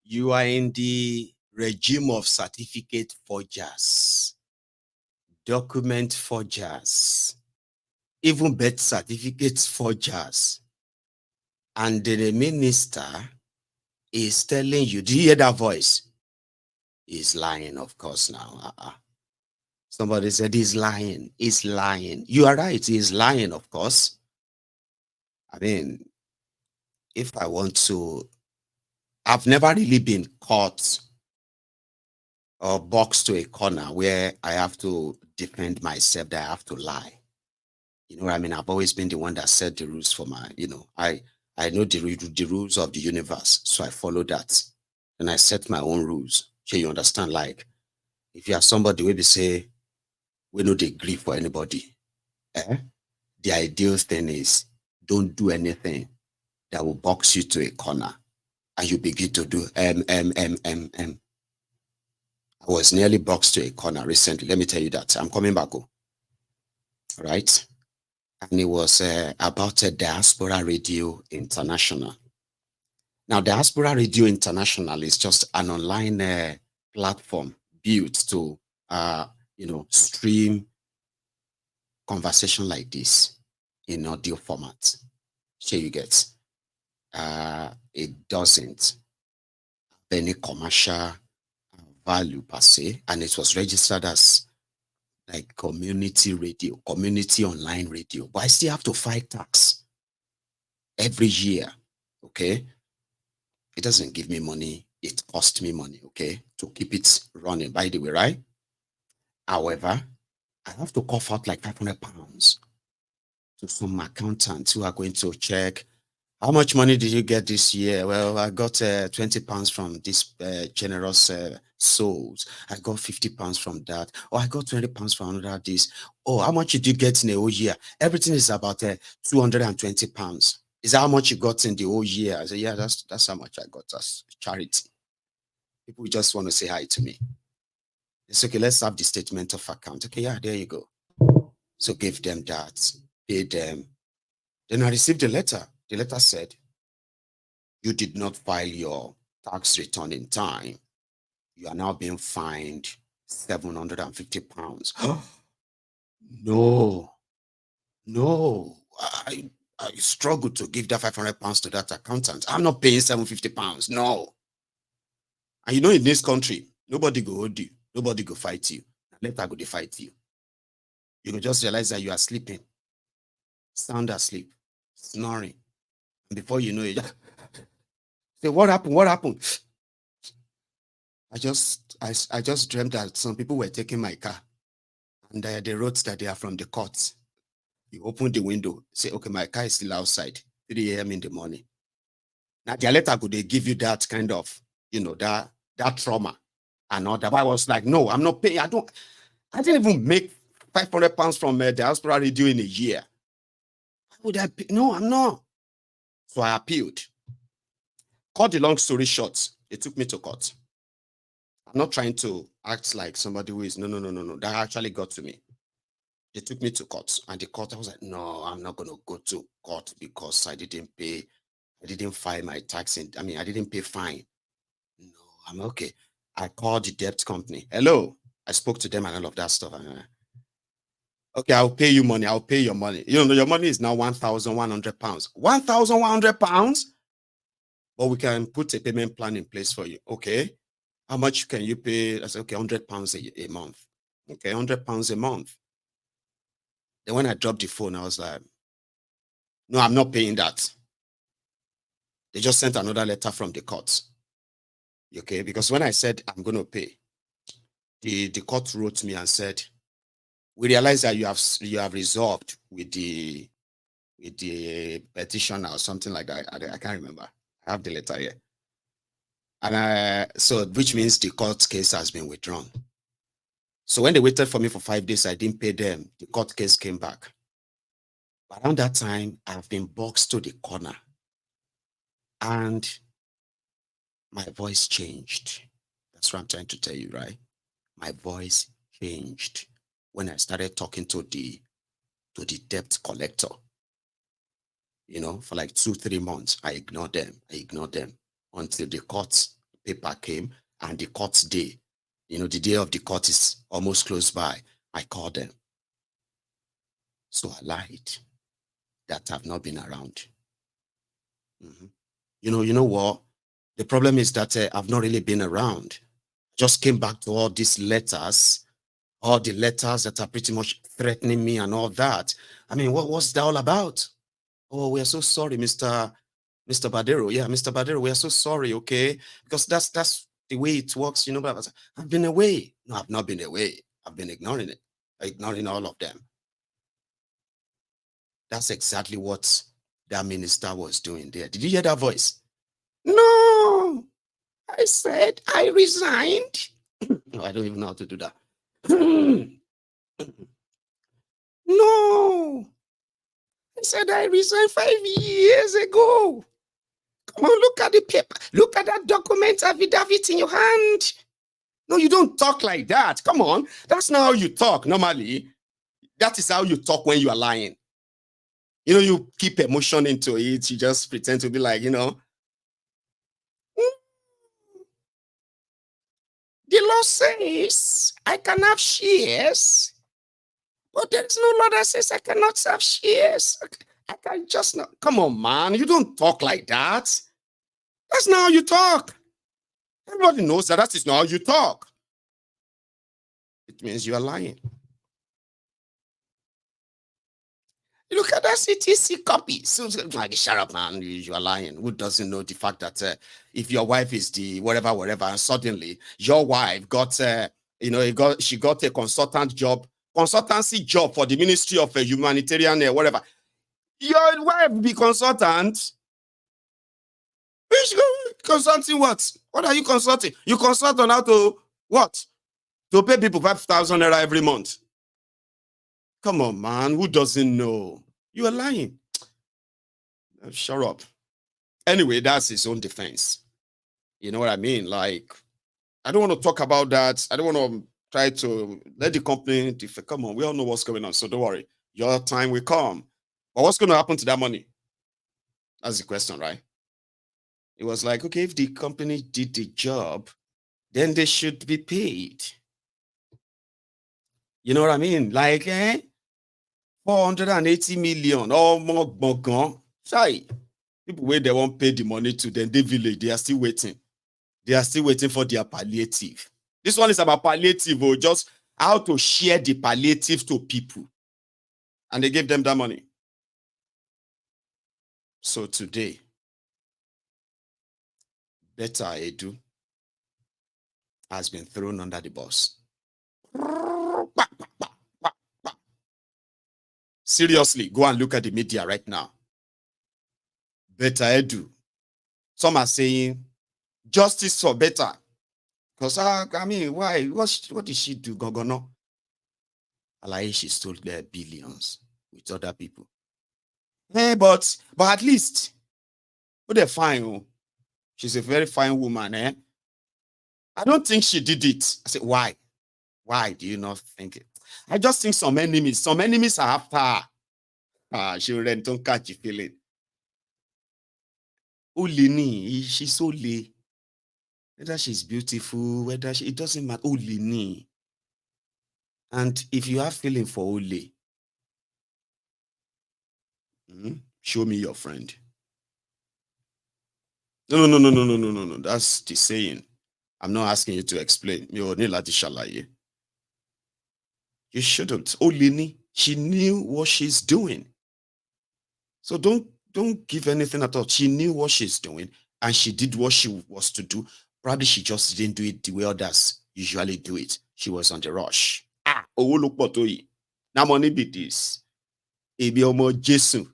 You are in the regime of certificate forgers, document forgers, even birth certificate forgers. And the minister is telling you, do you hear that voice? He's lying, of course, now. Somebody said he's lying. He's lying. You are right. He's lying, of course. I mean, if I want to, I've never really been caught or boxed to a corner where I have to defend myself, that I have to lie. You know what I mean? I've always been the one that set the rules for my, I know the rules of the universe, so I follow that. And I set my own rules. So you understand, like, if you are somebody where they say, we know they agree for anybody, the ideal thing is don't do anything that will box you to a corner and you begin to do I was nearly boxed to a corner recently. Let me tell you that. I'm coming back. Right? And it was about a Diaspora Radio International. Now, Diaspora Radio International is just an online platform built to, stream conversation like this in audio format. So you get, it doesn't have any commercial value per se, and it was registered as like community radio, community online radio, but I still have to fight tax every year. Okay, it doesn't give me money, it costs me money, okay, to keep it running, by the way, right? However, I have to cough out like 500 pounds to some accountants who are going to check how much money did you get this year. Well, I got 20 pounds from this generous souls. I got 50 pounds from that. Oh, I got 20 pounds from another this. Oh, how much did you get in a whole year? Everything is about 220 pounds. Is that how much you got in the whole year? I said, yeah, that's how much I got as charity. People just want to say hi to me. It's okay, let's have the statement of account. Okay, yeah, there you go. So give them that, pay them. Then I received a letter. The letter said, you did not file your tax return in time. You are now being fined 750 pounds. No, I struggled to give that 500 pounds to that accountant. I'm not paying 750 pounds. No. And you know, in this country, nobody go hold you. Nobody go fight you. Later go they fight you. You will just realize that you are sleeping, sound asleep, snoring. And before you know it, say, what happened? What happened? I just dreamt that some people were taking my car and they wrote that they are from the courts. You open the window, say, okay, my car is still outside, 3 a.m. in the morning. Now, their letter could they give you that kind of, that trauma and all that. But I was like, no, I'm not paying. I didn't even make 500 pounds from the Diaspora Radio in a year. How would I pay? No, I'm not. So I appealed. Cut the long story short, it took me to court. I'm not trying to act like somebody who is, no. That actually got to me. They took me to court, and the court, I was like, no, I'm not going to go to court because I didn't pay. I didn't file my tax. I didn't pay fine. No, I'm okay. I called the debt company. Hello. I spoke to them and all of that stuff. Okay, I'll pay you money. I'll pay your money. Your money is now 1,100 pounds. 1,100 pounds? But we can put a payment plan in place for you. Okay. How much can you pay? I said, okay, 100 pounds a month. Okay, 100 pounds a month. Then when I dropped the phone, I was like, no, I'm not paying that. They just sent another letter from the court. Okay, because when I said I'm going to pay, the court wrote me and said, we realize that you have resolved with the petitioner or something like that. I can't remember. I have the letter here. And so which means the court case has been withdrawn. So when they waited for me for 5 days, I didn't pay them. The court case came back. Around that time, I've been boxed to the corner. And my voice changed. That's what I'm trying to tell you, right? My voice changed when I started talking to the debt collector. For like 2-3 months, I ignored them until the court paper came and the court day, the day of the court is almost close by. I called them. So I lied that I've not been around. You know what? The problem is that I've not really been around. Just came back to all these letters, all the letters that are pretty much threatening me and all that. I mean, what's that all about? Oh, we are so sorry, Mr. Badero. Yeah, Mr. Badero, we are so sorry, okay? Because that's the way it works, But I've been away. No, I've not been away. I've been ignoring it, ignoring all of them. That's exactly what that minister was doing there. Did you hear that voice? No, I said I resigned. No, I don't even know how to do that. No, I said I resigned 5 years ago. Come on, look at the paper. Look at that document affidavit in your hand. No, you don't talk like that. Come on. That's not how you talk normally. That is how you talk when you are lying. You keep emotion into it. You just pretend to be like, The law says I can have shares, but there is no law that says I cannot have shares. I can just not. Come on, man. You don't talk like that. That's not how you talk. Everybody knows that is not how you talk. It means you are lying. You look at that CTC copy. So, like, shut up, man. You are lying. Who doesn't know the fact that if your wife is the whatever, and suddenly your wife got, she got a consultancy job for the Ministry of Humanitarian, whatever. Your wife be consultant. Which consulting what? What are you consulting? You consult on how to what? To pay people 5,000 naira every month. Come on, man. Who doesn't know? You are lying. Shut up. Anyway, that's his own defense. You know what I mean? Like, I don't want to talk about that. I don't want to try to let the company come on. We all know what's going on, so don't worry. Your time will come. But what's going to happen to that money? That's the question, right? It was like, okay, if the company did the job, then they should be paid. You know what I mean? Like, 480 million or more. Shy. People where they won't pay the money to them, they village, they are still waiting. They are still waiting for their palliative. This one is about palliative, or just how to share the palliative to people. And they gave them that money. So today, Betta Edu has been thrown under the bus. Seriously, go and look at the media right now. Betta Edu. Some are saying justice for Betta. Because I mean, why? What did she do? Gogono. Like she stole their billions with other people. But at least, they're fine. Oh. She's a very fine woman. I don't think she did it. I said, why? Why do you not think it? I just think some enemies are after her. She don't catch you feeling. Olini, she's so lay. Whether she's beautiful, it doesn't matter. Olini. And if you have feeling for Ole, show me your friend. No. That's the saying. I'm not asking you to explain. You shouldn't. Olini, she knew what she's doing. So don't give anything at all. She knew what she's doing and she did what she was to do. Probably she just didn't do it the way others usually do it. She was on the rush. Now money be this. Ebi omo Jesu.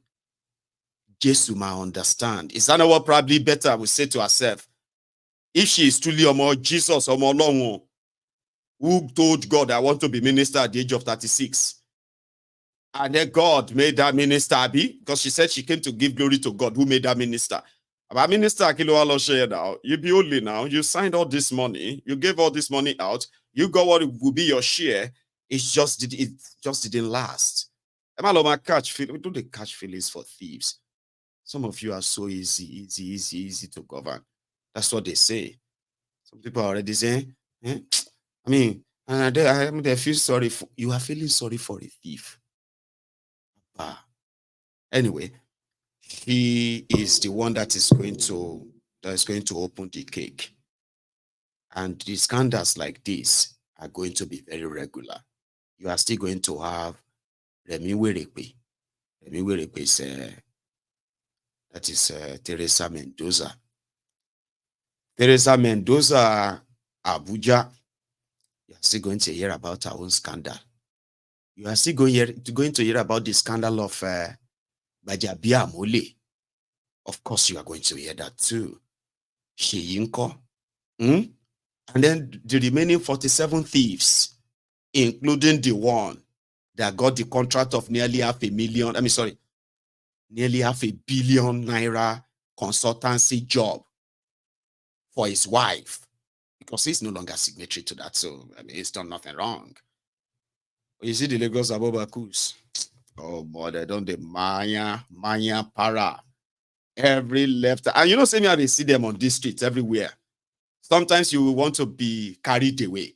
Jesu might understand. Is that not what probably Betta will say to herself? If she is truly omo Jesus, omo Olorun, who told God, I want to be minister at the age of 36. And then God made that minister be, because she said she came to give glory to God who made that minister. About minister now, you be only now, you signed all this money, you gave all this money out, you got what will be your share. It just didn't last. We don't they catch feelings for thieves. Some of you are so easy to govern. That's what they say. Some people are already saying, eh? I mean, they feel sorry for you are feeling sorry for a thief. Anyway, he is the one that is going to open the cake. And the scandals like this are going to be very regular. You are still going to have Remi Werekpe. Remi Werekpe is Teresa Mendoza. Teresa Mendoza, Abuja. You are still going to hear about our own scandal. You are still going to hear about the scandal of Bajabia Mole. Of course, you are going to hear that too. Sheyinko. And then the remaining 47 thieves, including the one that got the contract of nearly nearly $500 million naira consultancy job for his wife, because he's no longer signatory to that. So, I mean, he's done nothing wrong. You see the Lagos Abobakus. Oh boy, they don't the Maya para. Every left. And you know, same here they see them on these streets everywhere. Sometimes you will want to be carried away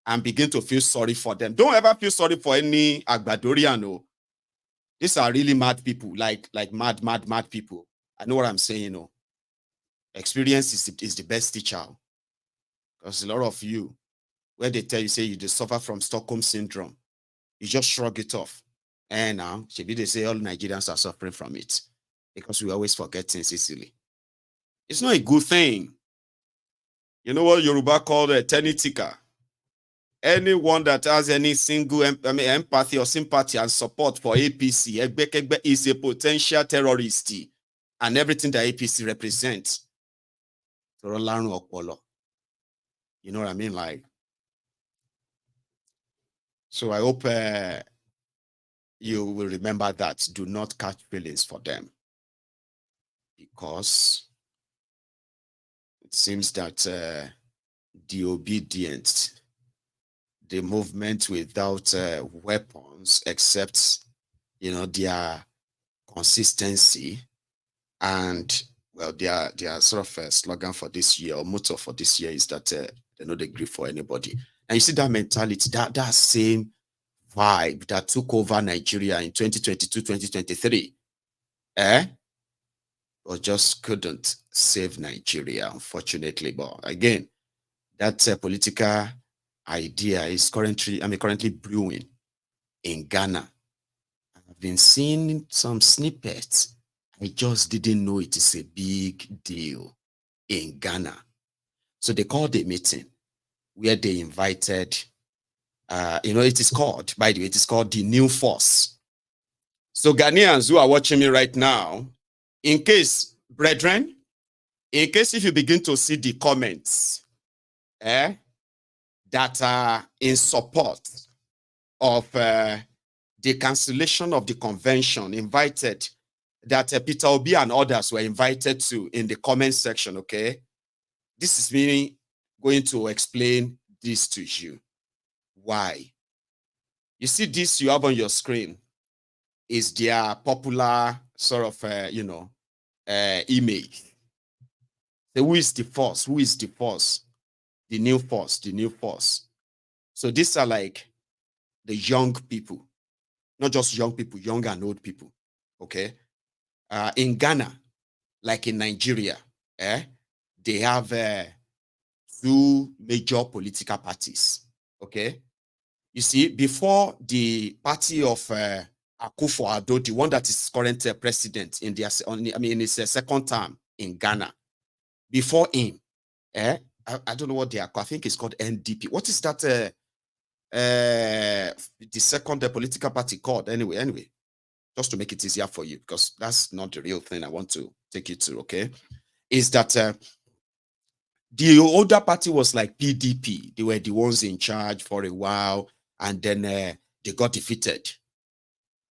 and begin to feel sorry for them. Don't ever feel sorry for any Agbadorian. These are really mad people, like mad people. I know what I'm saying. Experience is the best teacher. Because a lot of you, where they tell you, say you just suffer from Stockholm syndrome, you just shrug it off. And now, maybe they say all Nigerians are suffering from it because we always forget things easily. It's not a good thing. You know what Yoruba called a tenitika? Anyone that has any single empathy or sympathy and support for APC is a potential terrorist, and everything that APC represents. You know what I mean? Like, so I hope you will remember that. Do not catch feelings for them, because it seems that the obedient, the movement without weapons, except their consistency and their sort of slogan for this year or motto for this year is that they know they agree for anybody. And you see that mentality, that same vibe that took over Nigeria in 2022, 2023, but just couldn't save Nigeria, unfortunately. But again, that political idea is currently brewing in Ghana. I've been seeing some snippets. I just didn't know it is a big deal in Ghana. So they called a meeting where they invited, it is called, by the way, it is called the New Force. So Ghanaians who are watching me right now, in case, brethren, in case if you begin to see the comments that are in support of the cancellation of the convention, invited, that Peter Obi and others were invited to in the comment section, okay? This is me going to explain this to you. Why? You see this you have on your screen is their popular sort of, image. So who is the force? Who is the force? The new force, the new force. So these are like the young people, not just young people, young and old people, okay? In Ghana, like in Nigeria, they have two major political parties, okay? You see, before the party of Akufo-Addo, the one that is current president in his second term in Ghana, before him, I don't know what they are called. I think it's called NDP. What is that? The second political party called? Anyway, just to make it easier for you, because that's not the real thing I want to take you to, okay? Is that the older party was like PDP. They were the ones in charge for a while, and then they got defeated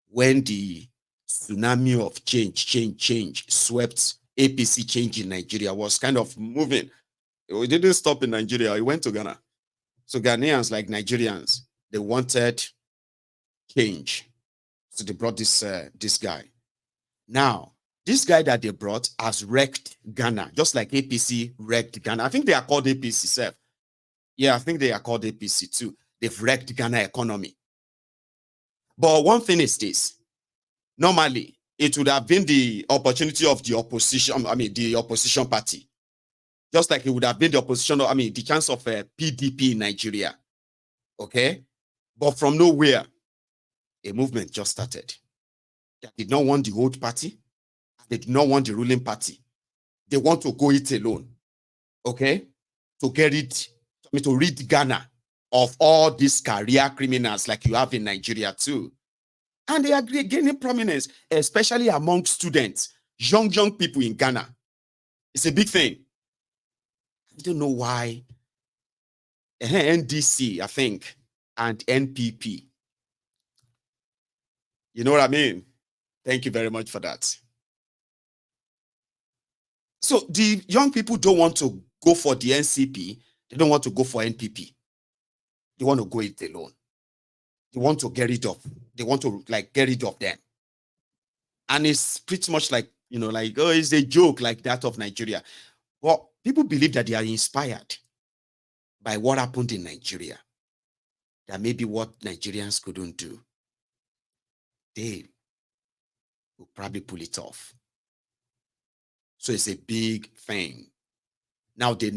when the tsunami of change swept APC change in Nigeria, was kind of moving. It didn't stop in Nigeria. It went to Ghana. So Ghanaians, like Nigerians, they wanted change. So they brought this guy. Now, This guy that they brought has wrecked Ghana, just like APC wrecked Ghana. I think they are called APC, sir. Yeah, I think they are called APC too. They've wrecked Ghana economy. But one thing is this: normally, it would have been the opportunity of the opposition. I mean, the opposition party, just like it would have been the opposition. I mean, the chance of a PDP in Nigeria. Okay, but from nowhere, a movement just started. They did not want the old party. They did not want the ruling party. They want to go it alone. Okay, to get it, I mean, to rid Ghana of all these career criminals like you have in Nigeria too. And they are gaining prominence, especially among students, young people in Ghana. It's a big thing. I don't know why. NDC, I think, and NPP. You know what I mean? Thank you very much for that. So the young people don't want to go for the NCP. They don't want to go for NPP. They want to go it alone. They want to get rid of. They want to get rid of them. And it's pretty much like, oh, it's a joke like that of Nigeria. Well, people believe that they are inspired by what happened in Nigeria. That maybe what Nigerians couldn't do, they will probably pull it off. So it's a big thing. Now they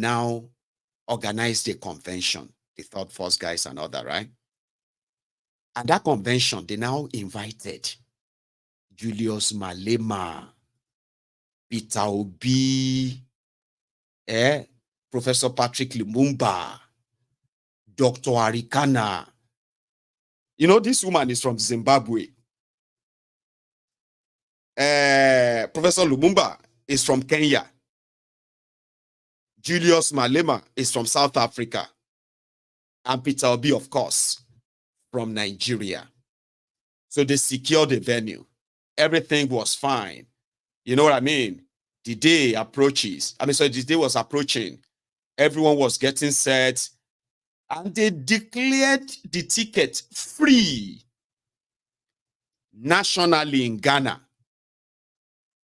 organized a convention, the Third Force guys and all that, right? And that convention, they now invited Julius Malema, Peter Obi, Professor Patrick Lumumba, Dr. Arikana. This woman is from Zimbabwe. Professor Lumumba is from Kenya. Julius Malema is from South Africa. And Peter Obi, of course, from Nigeria. So they secured the venue. Everything was fine. You know what I mean? The day approaches. The day was approaching. Everyone was getting set. And they declared the ticket free nationally in Ghana.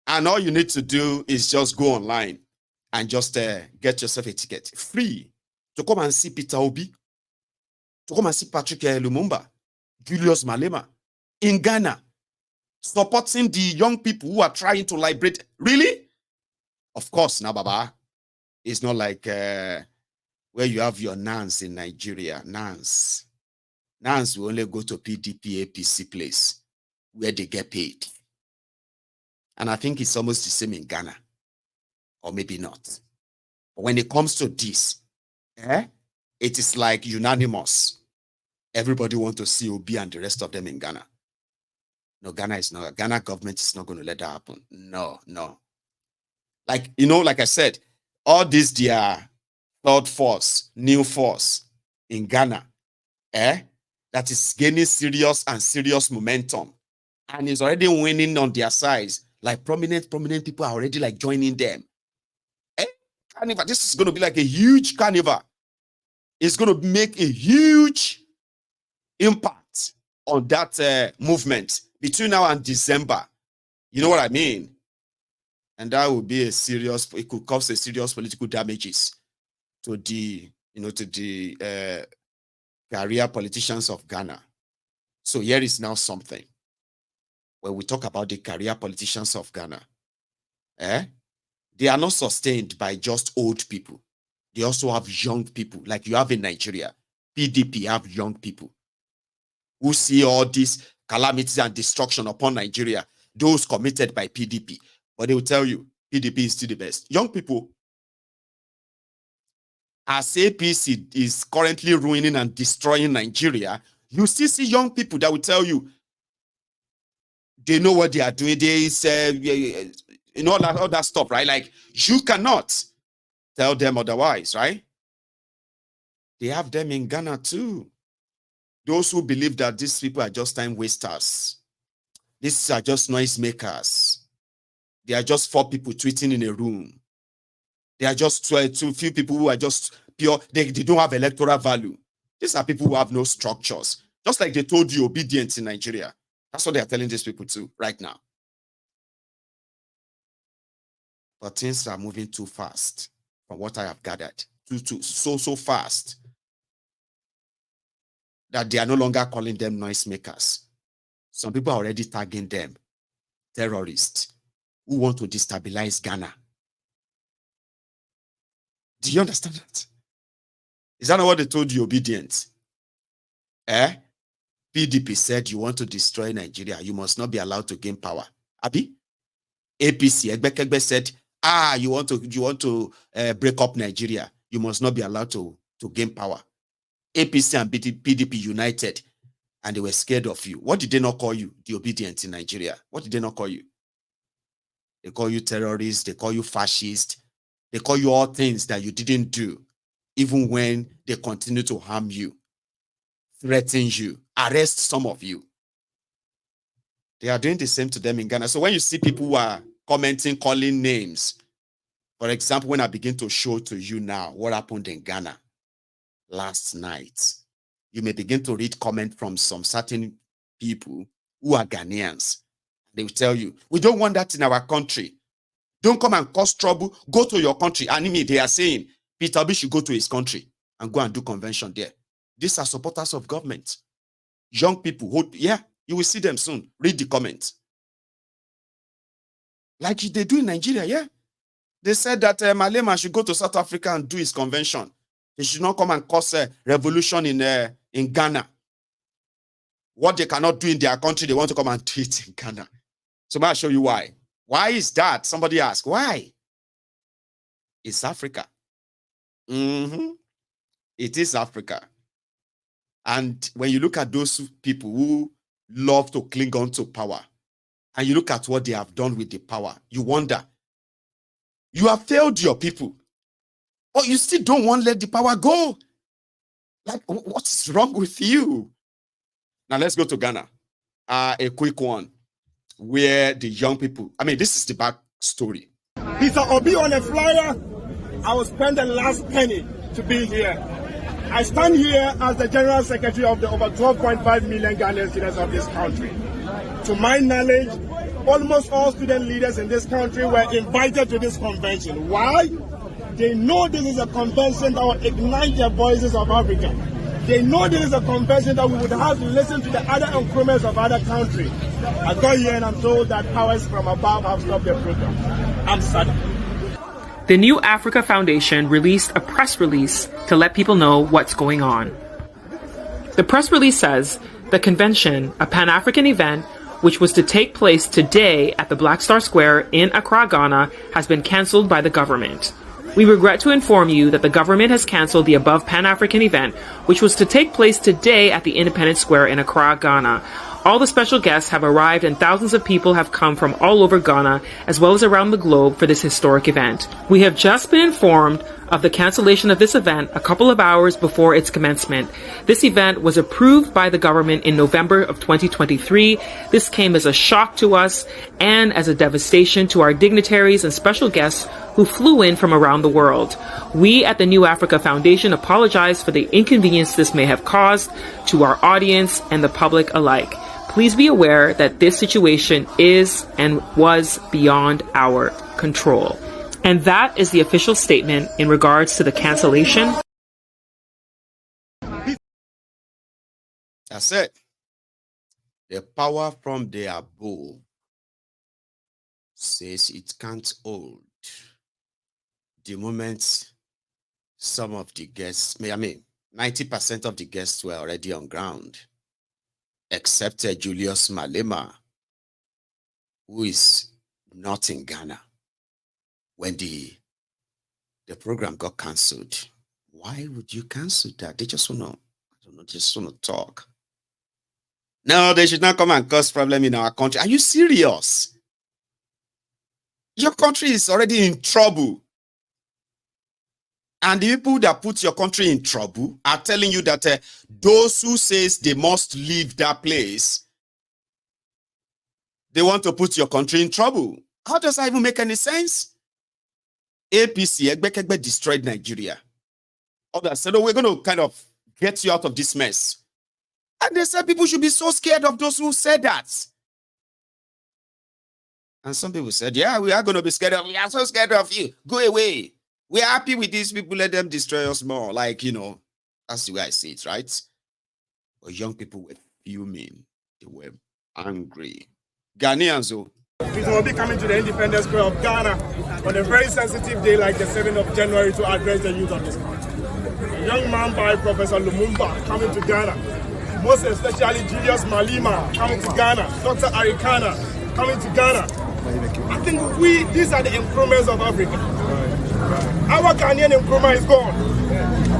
And all you need to do is just go online and just get yourself a ticket free to come and see Peter Obi, to come and see Patrick Lumumba, Julius Malema in Ghana, supporting the young people who are trying to liberate. Really? Of course, now, Baba, it's not like where you have your Nans in Nigeria. Nans will only go to PDP, APC place where they get paid. And I think it's almost the same in Ghana. Or maybe not. But when it comes to this, it is like unanimous. Everybody wants to see Obi and the rest of them in Ghana. No, Ghana government is not going to let that happen. No. Like I said, all this their third force, new force in Ghana, that is gaining serious momentum and is already winning on their sides. Like prominent people are already joining them. Carnival, this is going to be like a huge carnival. It's going to make a huge impact on that movement between now and December. You know what I mean? And that would be it could cause a serious political damages to the career politicians of Ghana. So here is now something. When we talk about the career politicians of Ghana, they are not sustained by just old people. They also have young people, like you have in Nigeria. PDP have young people who see all these calamities and destruction upon Nigeria, those committed by PDP. But they will tell you, PDP is still the best. Young people, as APC is currently ruining and destroying Nigeria, you still see young people that will tell you, they know what they are doing. They say, all that stuff, right? Like, you cannot tell them otherwise, right? They have them in Ghana too. Those who believe that these people are just time wasters. These are just noisemakers. They are just 4 people tweeting in a room. They are just too few people who are just pure. They don't have electoral value. These are people who have no structures. Just like they told you, obedience in Nigeria. That's what they are telling these people too right now. But things are moving too fast from what I have gathered. So fast that they are no longer calling them noisemakers. Some people are already tagging them terrorists who want to destabilize Ghana. Do you understand that? Is that not what they told you, obedient? PDP said you want to destroy Nigeria. You must not be allowed to gain power. Abi? APC, Egbekegbe said, you want to break up Nigeria. You must not be allowed to gain power. APC and PDP united, and they were scared of you. What did they not call you? The obedient in Nigeria. What did they not call you? They call you terrorists. They call you fascist. They call you all things that you didn't do, even when they continue to harm you, threaten you, arrest some of you. They are doing the same to them in Ghana. So when you see people who are commenting, calling names, for example, when I begin to show to you now what happened in Ghana last night, you may begin to read comment from some certain people who are Ghanaians. They will tell you, we don't want that in our country. Don't come and cause trouble. Go to your country. And they are saying Peter Obi should go to his country and go and do convention there. These are supporters of government. Young people, you will see them soon. Read the comments. Like they do in Nigeria, They said that Malema should go to South Africa and do his convention. He should not come and cause a revolution in Ghana. What they cannot do in their country, they want to come and do it in Ghana. So I'll show you why. Why is that? Somebody asked, why? It's Africa. It is Africa. And when you look at those people who love to cling on to power, and you look at what they have done with the power, you wonder, you have failed your people, but you still don't want to let the power go. Like, what is wrong with you? Now let's go to Ghana. A quick one where the young people, this is the back story. Peter Obi on a flyer. I will spend the last penny to be here. I stand here as the General Secretary of the over 12.5 million Ghanaian students of this country. To my knowledge, almost all student leaders in this country were invited to this convention. Why? They know this is a convention that will ignite the voices of Africa. They know this is a convention that we would have to listen to the other increments of other countries. I got here and I'm told that powers from above have stopped the program. I'm sad. The New Africa Foundation released a press release to let people know what's going on. The press release says the convention, a Pan-African event, which was to take place today at the Black Star Square in Accra, Ghana, has been cancelled by the government. We regret to inform you that the government has cancelled the above Pan-African event, which was to take place today at the Independence Square in Accra, Ghana. All the special guests have arrived and thousands of people have come from all over Ghana, as well as around the globe for this historic event. We have just been informed of the cancellation of this event a couple of hours before its commencement. This event was approved by the government in November of 2023. This came as a shock to us and as a devastation to our dignitaries and special guests who flew in from around the world. We at the New Africa Foundation apologize for the inconvenience this may have caused to our audience and the public alike. Please be aware that this situation is and was beyond our control. And that is the official statement in regards to the cancellation. That's it. The power from the above says it can't hold. The moment some of the guests, 90% of the guests were already on ground, except Julius Malema, who is not in Ghana. When the program got cancelled, why would you cancel that? They just want to talk. No, they should not come and cause problem in our country. Are you serious? Your country is already in trouble. And the people that put your country in trouble are telling you that those who says they must leave that place, they want to put your country in trouble. How does that even make any sense? APC, Egbekegbe destroyed Nigeria. Others said, we're going to kind of get you out of this mess. And they said people should be so scared of those who said that. And some people said, yeah, we are going to be scared of you. We are so scared of you. Go away. We are happy with these people. Let them destroy us more. Like, that's the way I see it, right? But young people were fuming. They were angry. Ghanaians, We will be coming to the Independence Square of Ghana on a very sensitive day like the 7th of January to address the youth of this country. A young man by Professor Lumumba coming to Ghana, most especially Julius Malema coming to Ghana, Dr. Arikana coming to Ghana. I think these are the improvements of Africa. Our Ghanaian improvement is gone,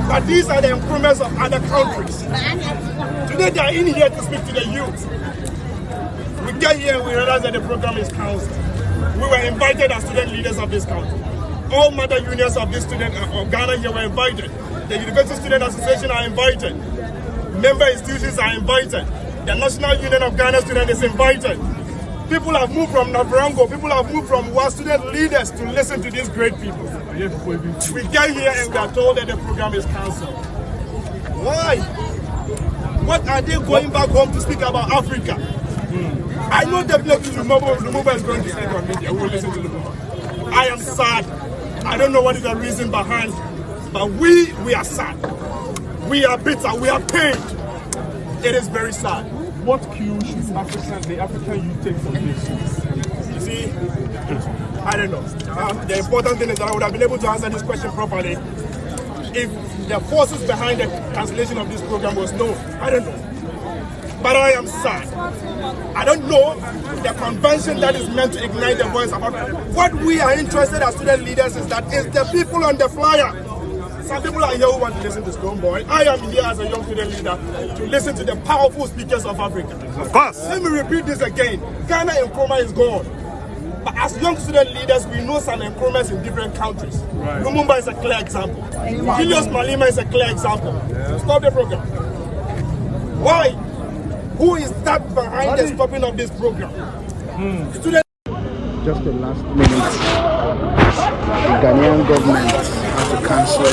but these are the improvements of other countries. Today they are in here to speak to the youth. We get here and we realize that the program is cancelled. We were invited as student leaders of this country. All mother unions of this student of Ghana here were invited. The University Student Association are invited. Member institutions are invited. The National Union of Ghana Students is invited. People have moved from Navrango, people have moved from our student leaders to listen to these great people. We get here and we are told that the program is cancelled. Why? What are they going back home to speak about Africa? I know definitely Lumumba is going to speak on media. We will listen to Lumumba. I am sad. I don't know what is the reason behind, but we are sad. We are bitter. We are pained. It is very sad. What cue should the African youth take from this? You see, I don't know. The important thing is that I would have been able to answer this question properly if the forces behind the cancellation of this program was known. I don't know. But I am sad. I don't know the convention that is meant to ignite the voice of Africa. What we are interested as student leaders is that it's the people on the flyer. Some people are here who want to listen to Stonebwoy. I am here as a young student leader to listen to the powerful speakers of Africa. Of course. Let me repeat this again. Ghana Nkrumah is gone. But as young student leaders, we know some Nkrumahs in different countries. Right. Lumumba is a clear example. Julius Malema is a clear example. Stop the program. Why? Who is that behind the stopping of this program? Student. Just the last minute, the Ghanaian government has to cancel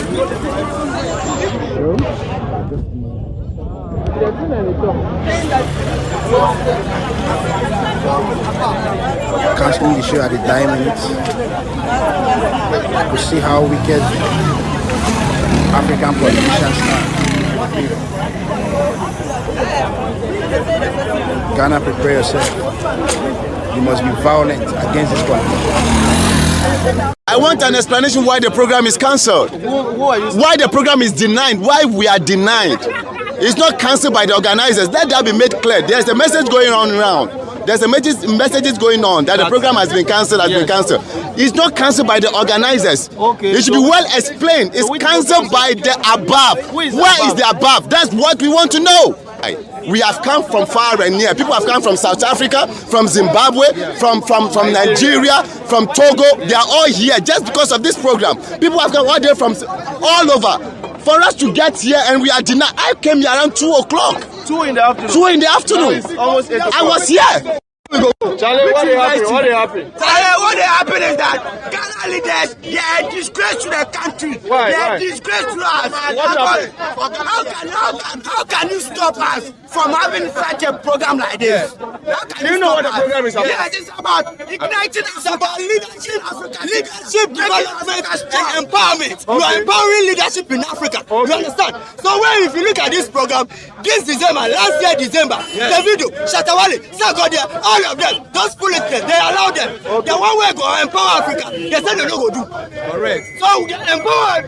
canceling the show at the dying minute to see how wicked African politicians are. Ghana, prepare yourself. You must be violent against this country. I want an explanation why the program is cancelled. Why the program is denied. Why we are denied. It's not cancelled by the organizers. Let that be made clear. There's a message going on around. There's a messages going on that the program has been cancelled. It's not cancelled by the organizers. Okay. It should be well explained. It's cancelled by the above. Where is the above? That's what we want to know. We have come from far and near. People have come from South Africa, from Zimbabwe, from Nigeria, from Togo. They are all here just because of this program. People have come all day from all over for us to get here, and we are denied. I came here around 2 o'clock. 2 in the afternoon. 2 in the afternoon. Almost 8 o'clock. I was here. Charlie, what happened is that Ghana leaders, they are a disgrace to the country. Why? They are a disgrace to us. How can you stop us from having such a program like this? Do you know what the program is about? Yes, it's about igniting, it's about leadership, development, and empowerment. Okay. You are empowering leadership in Africa. Okay. You understand? So if you look at this program, this December, last year December, Davido, Shatawale, Sagodia, all of them, those foolishness, they allow them. Okay. The one way go empower Africa, they said they don't go do. Correct. So we get empowered.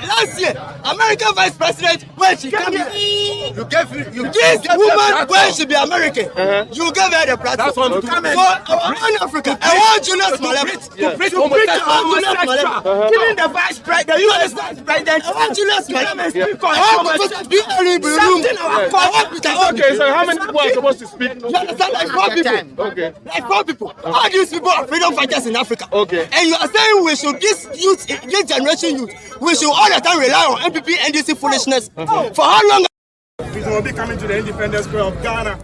Last year, American Vice President, when she came here, this woman, when she be American, you gave her the platform to come in. So around Africa, I want Julius Malema to preach Julius Malema, giving the Vice President, the U.S. Vice President, I want Julius Malema speak on Okay, so how many people are supposed to speak? You understand? Like 4 people. Okay. Like 4 people. All these people are freedom fighters in Africa. Okay. And you are saying we should, this youth, this generation youth, we should all the time rely on MPP, NDC foolishness. For how long? We will be coming to the Independence Square of Ghana.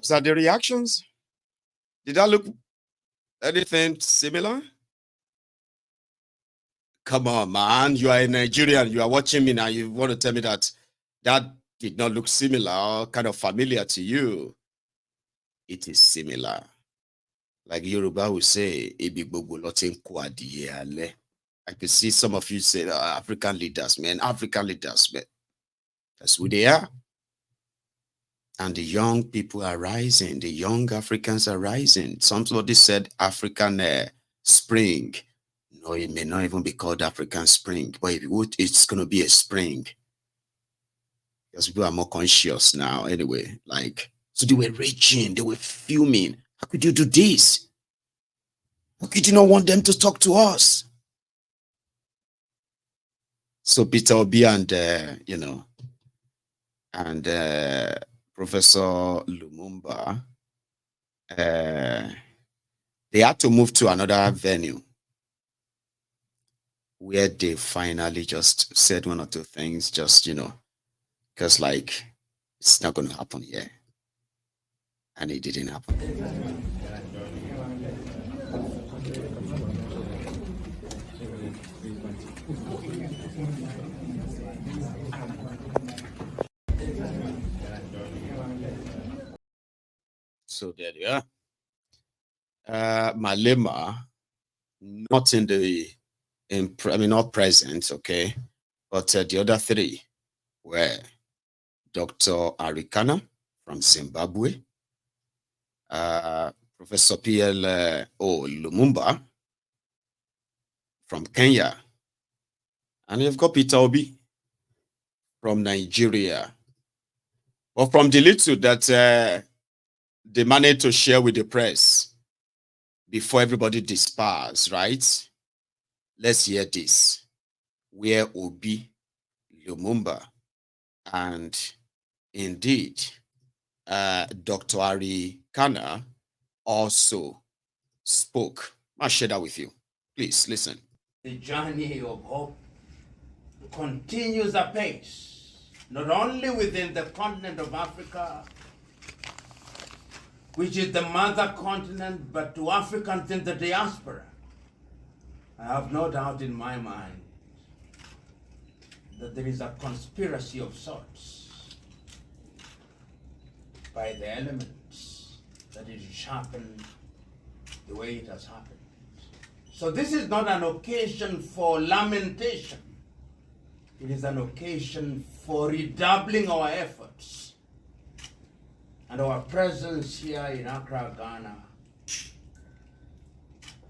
Is that the reactions? Did that look anything similar? Come on, man. You are a Nigerian. You are watching me now. You want to tell me that did not look similar or kind of familiar to you? It is similar. Like Yoruba will say, "Ebi gbogbo lo ti n ko adìyẹ alẹ́." I could see some of you say, African leaders, man, that's who they are. And the young people are rising. The young Africans are rising. Somebody said African spring. No, it may not even be called African spring, but if it would, it's going to be a spring. Because people are more conscious now anyway. Like, so they were raging, they were fuming. How could you do this? How could you not want them to talk to us? So Peter Obi and, Professor Lumumba, they had to move to another venue where they finally just said one or two things, because like, it's not going to happen here. And it didn't happen. So there you are. Malema, not not present, okay, but the other three were Dr. Arikana from Zimbabwe, Professor P.L.O. Lumumba from Kenya, and you've got Peter Obi from Nigeria. But from the little that they managed to share with the press before everybody dispersed, right? Let's hear this, where Obi, Lumumba, and indeed Dr. Arikana also spoke. I'll share that with you. Please listen. The journey of hope continues apace, not only within the continent of Africa, which is the mother continent, but to Africans in the diaspora. I have no doubt in my mind that there is a conspiracy of sorts by the elements that it has happened the way it has happened. So this is not an occasion for lamentation. It is an occasion for redoubling our efforts. And our presence here in Accra, Ghana,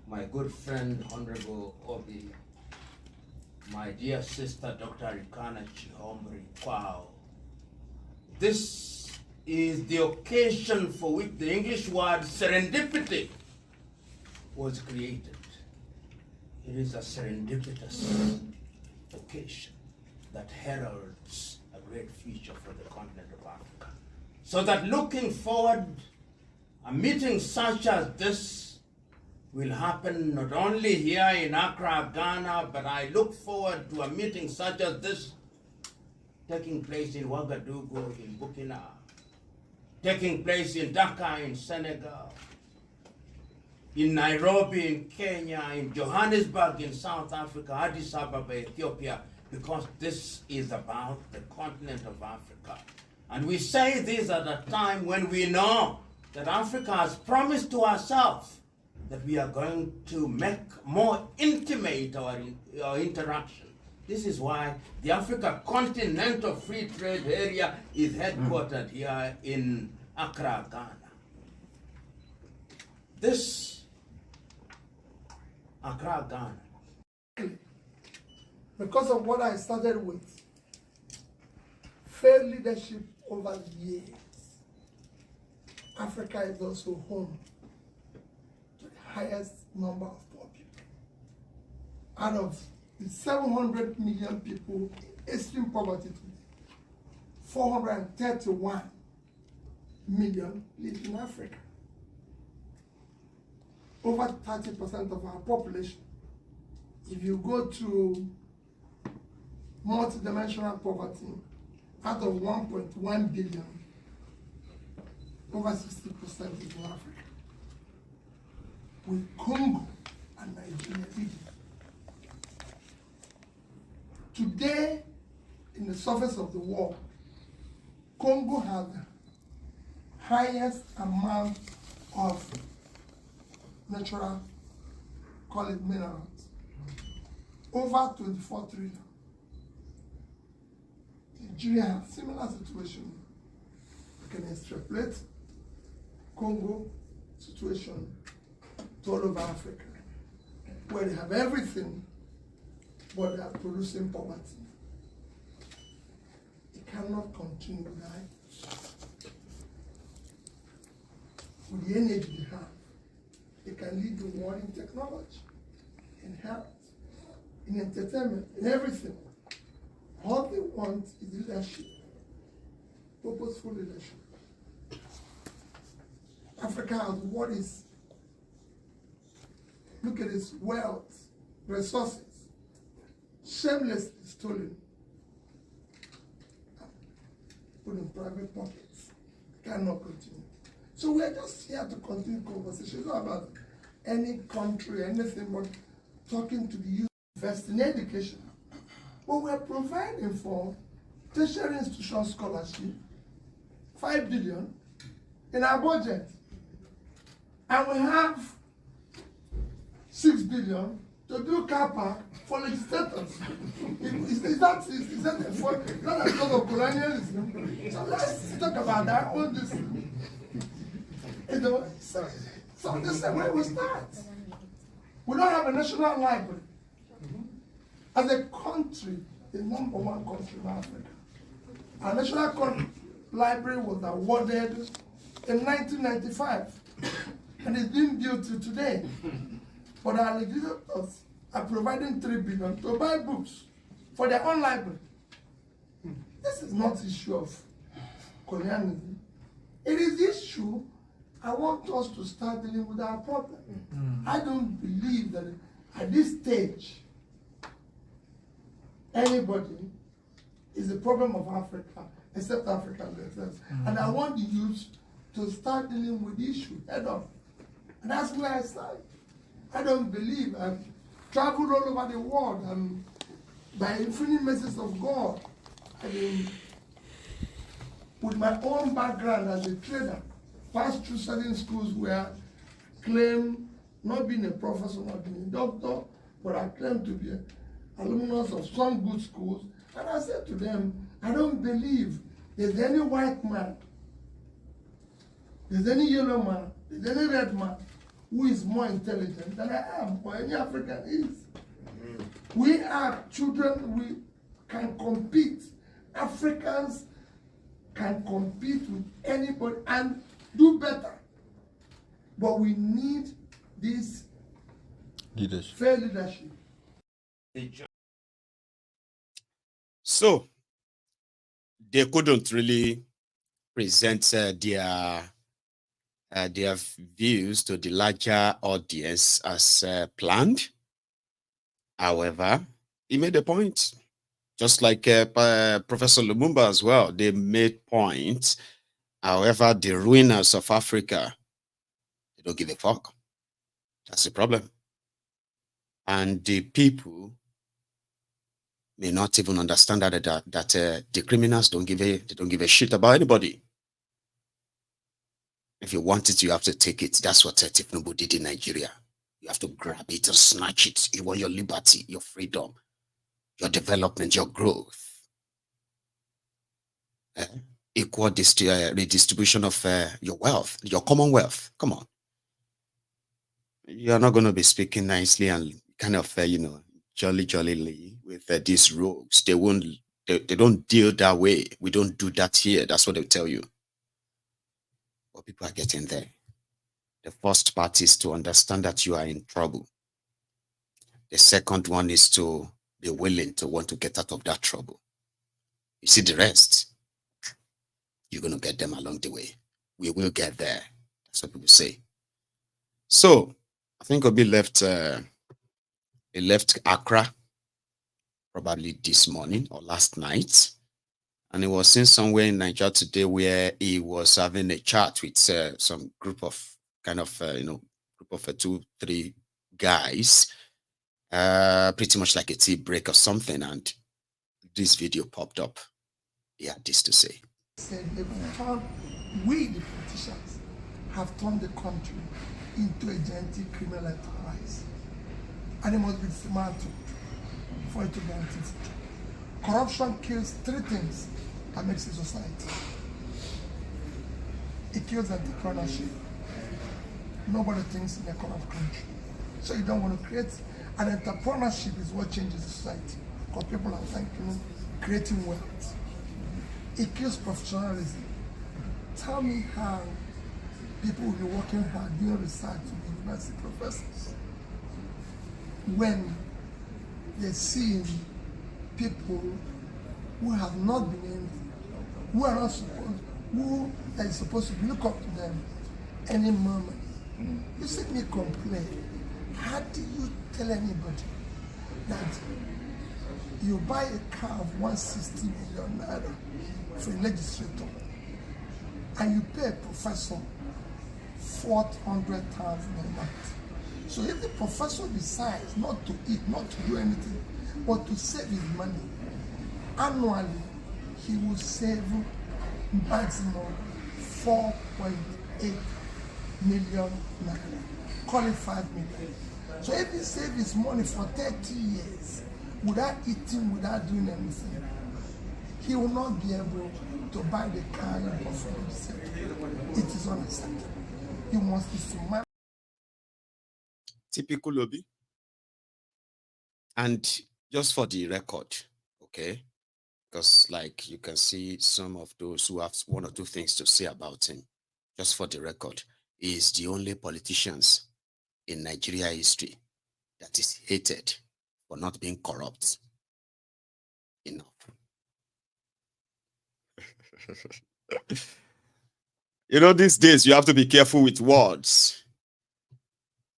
my good friend, Honorable Obi, my dear sister, Dr. Arikana Chihomri Kwao. This is the occasion for which the English word serendipity was created. It is a serendipitous occasion that heralds a great future for the continent of Africa. So that looking forward, a meeting such as this will happen not only here in Accra, Ghana, but I look forward to a meeting such as this taking place in Ouagadougou, in Burkina, taking place in Dakar, in Senegal, in Nairobi, in Kenya, in Johannesburg, in South Africa, Addis Ababa, Ethiopia, because this is about the continent of Africa. And we say this at a time when we know that Africa has promised to ourselves that we are going to make more intimate our interaction. This is why the Africa Continental Free Trade Area is headquartered here in Accra, Ghana. This Accra, Ghana. Because of what I started with, failed leadership over the years, Africa is also home to the highest number of poor people. Out of the 700 million people in extreme poverty today, 431 million live in Africa. Over 30% of our population. If you go to multidimensional poverty, out of 1.1 billion, over 60% is in Africa, with Congo and Nigeria leading. Today, in the surface of the world, Congo has the highest amount of natural, call it minerals, over 24 trillion. Nigeria has similar situation. We can extrapolate Congo situation to all over Africa, where they have everything, but they are producing poverty. It cannot continue like with the energy they have. They can lead the world in technology, in health, in entertainment, in everything. All they want is leadership, purposeful leadership. Africa has what is, look at its wealth, resources, shamelessly stolen, put in private pockets. Cannot continue. So we're just here to continue conversations, not about any country, anything, but talking to the youth, invest in education. But we're providing for tertiary institution scholarship, 5 billion in our budget. And we have 6 billion to do car park for legislators. Is that a fault? Not a sort of colonialism. So let's talk about that. All this. You know, so this is where we start. We don't have a national library. As a country, the #1 country in Africa. Our national library was awarded in 1995. And it's being built to today. But our legislators are providing 3 billion to buy books for their own library. This is not issue of colonialism. It is issue I want us to start dealing with our problem. I don't believe that at this stage anybody is the problem of Africa except Africans themselves. And I want the youth to start dealing with the issue head on. And that's where I start. I don't believe I've traveled all over the world and by infinite mercies of God, I mean, with my own background as a trader, passed through certain schools where I claim not being a professor, not being a doctor, but I claim to be an alumnus of some good schools. And I said to them, I don't believe there's any white man, there's any yellow man, there's any red man who is more intelligent than I am, or any African is. We are children, we can compete. Africans can compete with anybody and do better. But we need this leadership. Fair leadership. So, they couldn't really present their views to the larger audience as planned. However, he made a point. Just like Professor Lumumba as well, they made points. However, the ruiners of Africa, they don't give a fuck. That's the problem. And the people may not even understand that the criminals don't give a shit about anybody. If you want it, you have to take it. That's what Tifnubu did in Nigeria. You have to grab it and snatch it. You want your liberty, your freedom, your development, your growth. Equal redistribution of your wealth, your commonwealth. Come on. You're not going to be speaking nicely and kind of, jollily with these rogues. They don't deal that way. We don't do that here. That's what they'll tell you. But people are getting there. The first part is to understand that you are in trouble. The second one is to be willing to want to get out of that trouble. You see the rest, you're going to get them along the way. We will get there. That's what people say. So, I think Obi left Accra probably this morning or last night. And he was seen somewhere in Nigeria today where he was having a chat with some group of group of 2-3 guys, pretty much like a tea break or something. And this video popped up. He had this to say. We, the politicians, have turned the country into a gigantic criminal enterprise. And it must be dismantled for it to guarantee future. Corruption kills three things that makes a society. It kills entrepreneurship. Nobody thinks in a corrupt country. So you don't want to create, and entrepreneurship is what changes the society. Because people are thinking, creating wealth. It kills professionalism. Tell me how people will be working hard doing research to be university professors when they're seeing people who have not been in, who are not supposed, who are supposed to look up to them any moment. You see me complain. How do you tell anybody that you buy a car of 160 million naira for a legislator and you pay a professor 400,000 a month? So if the professor decides not to eat, not to do anything, but to save his money, annually he will save maximum 4.8 million naira, call it 5 million. So if he saves his money for 30 years without eating, without doing anything, he will not be able to buy the car he bought for himself. It is unacceptable. You must be so. Typical lobby. And just for the record, okay, because like you can see some of those who have one or two things to say about him, just for the record, he is the only politicians in Nigeria history that is hated for not being corrupt enough. You know, these days you have to be careful with words,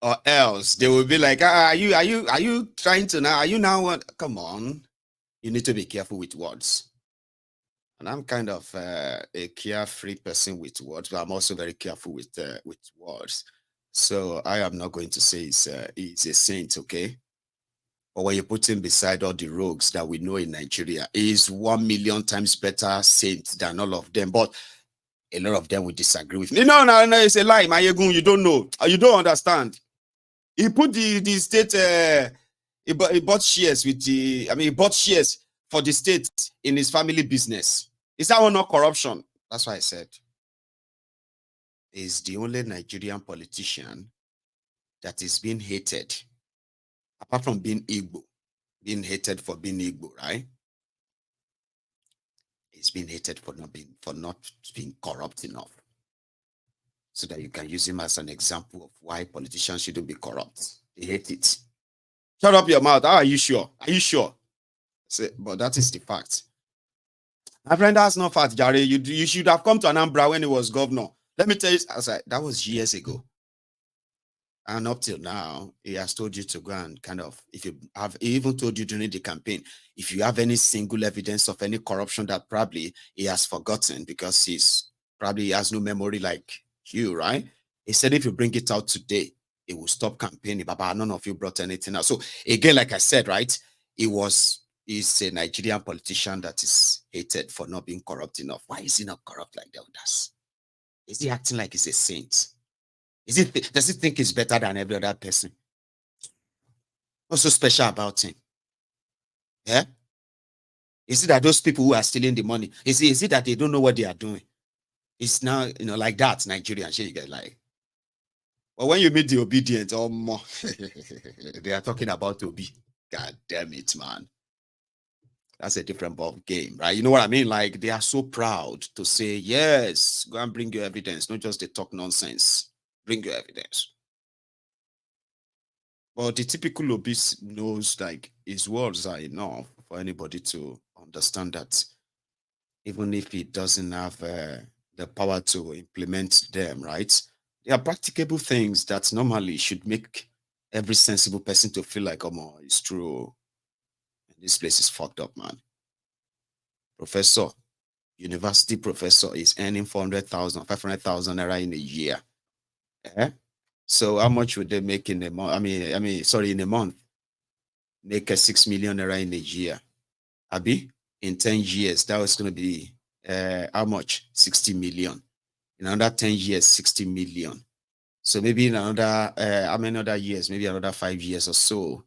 or else they will be like, are you trying to now? Are you now? Come on, you need to be careful with words. And I'm kind of a carefree person with words, but I'm also very careful with words. So I am not going to say he's a saint, okay? But when you put him beside all the rogues that we know in Nigeria, he is 1 million times better saint than all of them. But a lot of them will disagree with me. No, it's a lie, Mayegun. You don't know. You don't understand. He put the state, he bought shares with he bought shares for the state in his family business. Is that one not corruption? That's why I said he's the only Nigerian politician that is being hated, apart from being Igbo, being hated for being Igbo, right? He's been hated for not being corrupt enough. So that you can use him as an example of why politicians shouldn't be corrupt. They hate it. Shut up your mouth. Are you sure? Are you sure? But that is the fact. My friend, that's not fact, Jare. You should have come to Anambra when he was governor. Let me tell you, that was years ago. And up till now, he has told you to go and kind of, he even told you during the campaign, if you have any single evidence of any corruption that probably he has forgotten because he has no memory like you, right? He said if you bring it out today, it will stop campaigning. Baba, none of you brought anything out. So again, like I said, right, he's a Nigerian politician that is hated for not being corrupt enough. Why is he not corrupt like the others? Is he acting like he's a saint? Does he think he's better than every other person? What's so special about him? Yeah? Is it that those people who are stealing the money, is it that they don't know what they are doing? It's now, like that, Nigerian shit, you get like. But when you meet the obedient, or more, they are talking about Obi. God damn it, man. That's a different ball game, right? You know what I mean? Like, they are so proud to say, yes, go and bring your evidence, not just they talk nonsense. Bring your evidence. But the typical lobbyist knows, like, his words are enough for anybody to understand that even if he doesn't have the power to implement them, right? They are practicable things that normally should make every sensible person to feel like, oh, it's true. This place is fucked up, man. Professor, university professor is earning 400,000, 500,000 naira in a year. So how much would they make in a month? In a month, make a 6 million naira in a year. Abi, in 10 years, that was going to be how much? 60 million. In another 10 years, 60 million. So maybe in another how many other years, maybe another 5 years or so,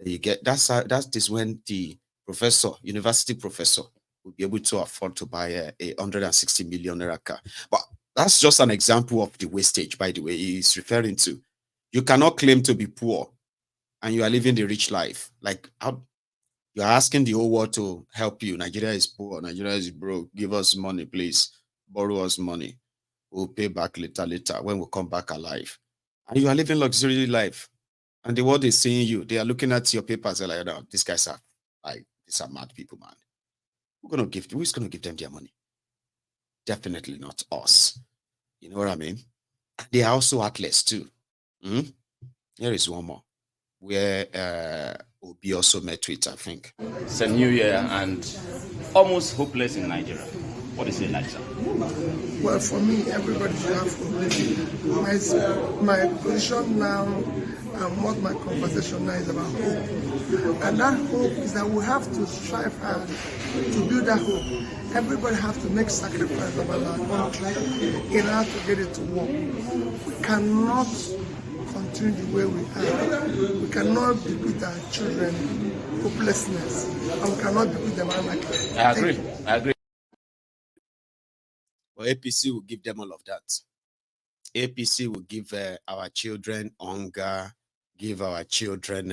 you get that is when the professor, university professor, will be able to afford to buy a 160 million naira car. But that's just an example of the wastage, by the way, he's referring to. You cannot claim to be poor and you are living the rich life. Like you're asking the whole world to help you. Nigeria is poor, Nigeria is broke. Give us money, please. Borrow us money. We'll pay back later when we come back alive. And you are living luxury life. And the world is seeing you. They are looking at your papers. They're like, no, these guys are like, these are mad people, man. Who's gonna give them their money? Definitely not us. You know what I mean? They are also heartless too. Here is one more where Obi also met with, I think. It's a new year and almost hopeless in Nigeria. What is it like, sir? Well, for me, everybody should have hope. My position now and what my conversation now is about hope. And that hope is that we have to strive hard to build that hope. Everybody has to make sacrifice about our country in order to get it to work. We cannot continue the way we are. We cannot bequeath our children hopelessness, and we cannot bequeath them anarchy. I agree. Well, APC will give them all of that. APC will give our children hunger, give our children